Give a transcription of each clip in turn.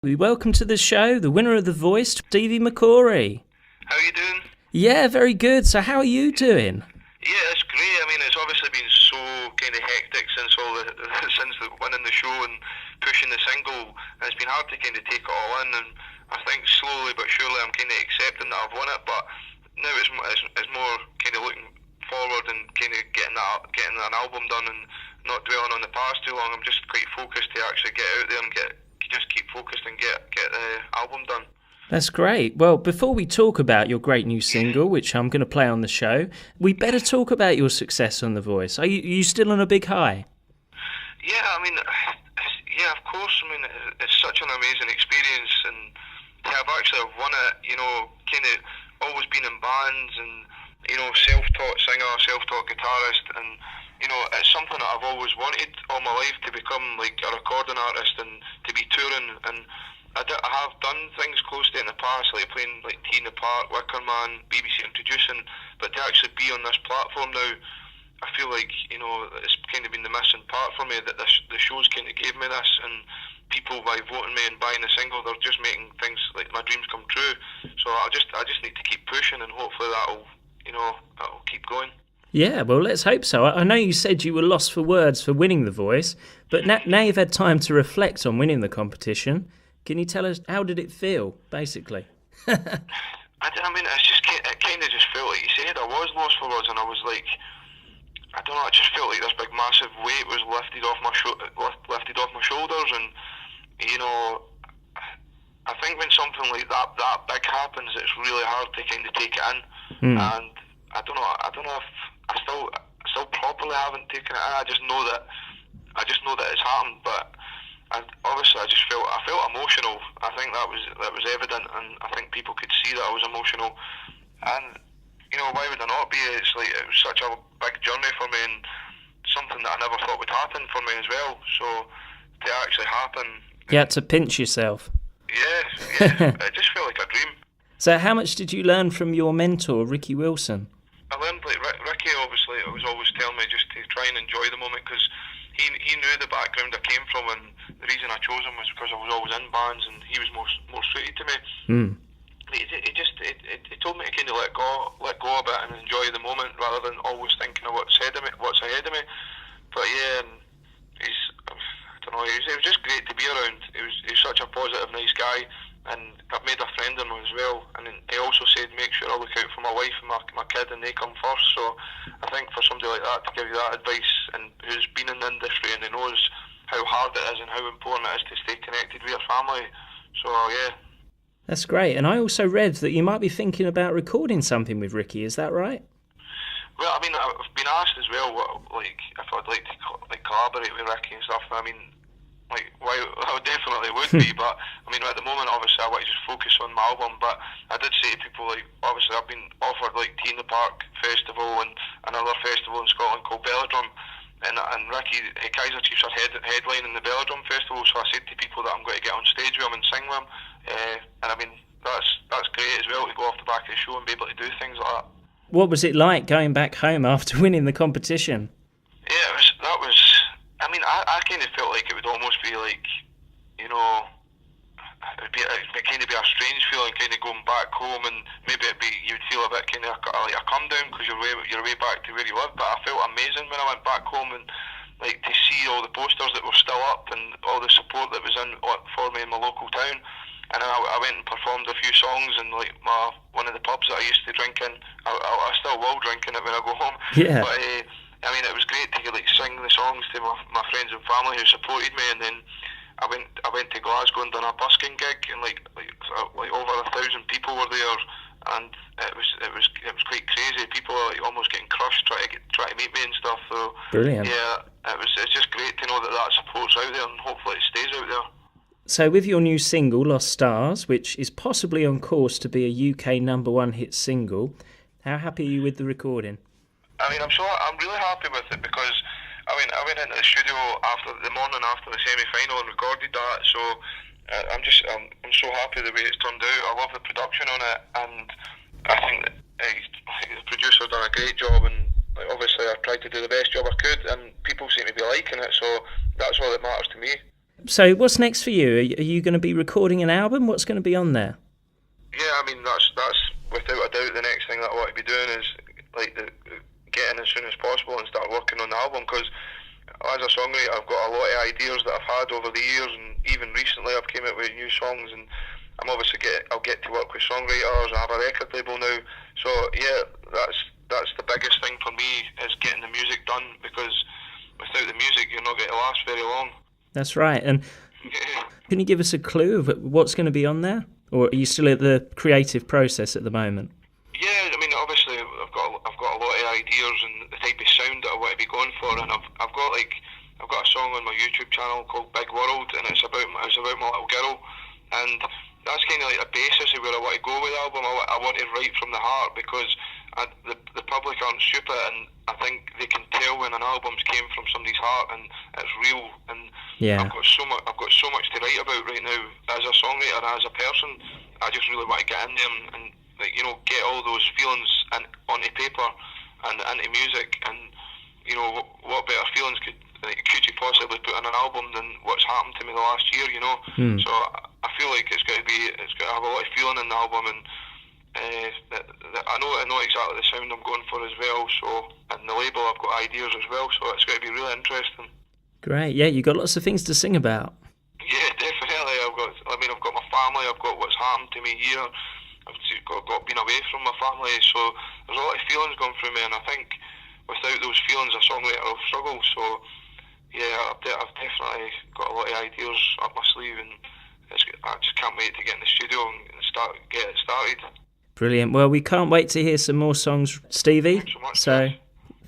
We welcome to the show the winner of The Voice, Stevie McCorie. How are you doing? Yeah, very good. So how are you doing? Yeah, it's great. I mean, it's obviously been so kind of hectic since winning the show and pushing the single. And it's been hard to kind of take it all in. And I think slowly but surely I'm kind of accepting that I've won it. But now it's more kind of looking forward and kind of getting an album done and not dwelling on the past too long. I'm just quite focused to actually get out there and just keep focused and get the album done. That's great. Well, before we talk about your great new single, which I'm going to play on the show, we better talk about your success on The Voice. Are you still on a big high? Yeah, I mean, yeah, of course. I mean, it's such an amazing experience, and to have actually won it, kind of always been in bands and, self-taught singer, self-taught guitarist, and, it's something that I've always wanted all my life, to become like a recording artist and to be touring. And I have done things close to it in the past, like playing like Tea in the Park, Wicker Man, BBC Introducing, but to actually be on this platform now, I feel like, it's kind of been the missing part for me, that the shows kind of gave me this, and people, by voting me and buying the single, they're just making things like my dreams come true. So I just need to keep pushing, and hopefully that'll keep going. Yeah, well, let's hope so. I know you said you were lost for words for winning The Voice, but now you've had time to reflect on winning the competition. Can you tell us, how did it feel, basically? I mean, it kind of just felt like you said. I was lost for words, and I was like, I don't know. I just felt like this big, massive weight was lifted off my shoulders, and I think when something like that big happens, it's really hard to kind of take it in. And I don't know if I still properly haven't taken it in. I just know that it's happened, but. Obviously, I felt emotional. I think that was evident, and I think people could see that I was emotional. And why would I not be? It's like it was such a big journey for me, and something that I never thought would happen for me as well. So to actually happen, you had to pinch yourself. Yeah, it just felt like a dream. So, how much did you learn from your mentor, Ricky Wilson? I learned, like Ricky, obviously, was always telling me just to try and enjoy the moment, because he knew the background I came from, and the reason I chose him was because I was always in bands, and he was more suited to me. He told me to kind of let go a bit and enjoy the moment, rather than always thinking of what's ahead of me. But yeah, it was just great to be around. He's such a positive, nice guy, and I've made a friend of him as well. And he also said, make sure I look out for my wife and my kid, and they come first. So I think for somebody like that to give you that advice, and who's been in the industry and he knows how hard it is and how important it is to stay connected with your family. So yeah. That's great. And I also read that you might be thinking about recording something with Ricky. Is that right? Well, I mean, I've been asked as well, if I'd like to collaborate with Ricky and stuff. I mean, why I definitely would be, but I mean, at the moment, obviously, I want to just focus on my album. But I did say to people, obviously, I've been offered Tea in the Park Festival and another festival in Scotland called Belladrum, and Ricky Kaiser Chiefs are headlining the Belladrum Festival. So I said to people that I'm going to get on stage with him and sing with him, and I mean, that's great as well, to go off the back of the show and be able to do things like that. What was it like going back home after winning the competition? Yeah, I mean, I kind of felt like it would almost be like, it'd kind of be a strange feeling, kind of going back home, and maybe you'd feel a bit kind of like a come down, because you're way back to where you live. But I felt amazing when I went back home, and like to see all the posters that were still up and all the support that was in for me in my local town. And then I went and performed a few songs in one of the pubs that I used to drink in. I still will drink in it when I go home. Yeah. But I mean, it was great to sing the songs to my friends and family who supported me. And then I went to Glasgow and done a busking gig, and like over 1,000 people were there, and it was quite crazy. People are almost getting crushed trying to meet me and stuff. So brilliant. Yeah, it's just great to know that support's out there, and hopefully it stays out there. So with your new single, Lost Stars, which is possibly on course to be a UK #1 hit single, how happy are you with the recording? I mean, I'm really happy with it, because I went into the studio the morning after the semi-final and recorded that. So I'm so happy the way it's turned out. I love the production on it, and I think that the producer's done a great job, and obviously I've tried to do the best job I could, and people seem to be liking it. So that's all that matters to me. So what's next for you? Are you going to be recording an album? What's going to be on there? Yeah, I mean that's without a doubt the next thing that I want to be doing is like get in as soon as possible and start working on the album, because as a songwriter I've got a lot of ideas that I've had over the years, and even recently I've came out with new songs, and I'm obviously I'll get to work with songwriters. I have a record label now, so yeah, that's the biggest thing for me, is getting the music done, because without the music you're not going to last very long. That's right. And can you give us a clue of what's going to be on there, or are you still at the creative process at the moment? Yeah, I mean, obviously I've got a lot of ideas and the type of sound that I want to be going for, and I've got a song on my YouTube channel called Big World, and it's about my little girl, and that's kind of like the basis of where I want to go with the album. I want to write from the heart, because the public aren't stupid, and I think they can tell when an album's came from somebody's heart and it's real. And yeah, I've got so much to write about right now as a songwriter and as a person. I just really want to get in there and get all those feelings onto paper and into music. And what better feelings could you possibly put in an album than what's happened to me the last year? So I feel like it's got to have a lot of feeling in the album, and I know exactly the sound I'm going for as well. So, and the label, I've got ideas as well. So it's going to be really interesting. Great, yeah, you've got lots of things to sing about. Yeah, definitely. I've got my family. I've got what's happened to me here. I've got been away from my family. So there's a lot of feelings going through me, and I think without those feelings, a songwriter will struggle. So yeah, I've definitely got a lot of ideas up my sleeve, and I just can't wait to get in the studio and get it started. Brilliant. Well, we can't wait to hear some more songs, Stevie. Thanks so much. So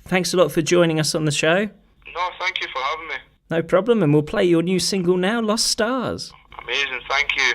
thanks a lot for joining us on the show. No, thank you for having me. No problem, and we'll play your new single now, Lost Stars. Amazing, thank you.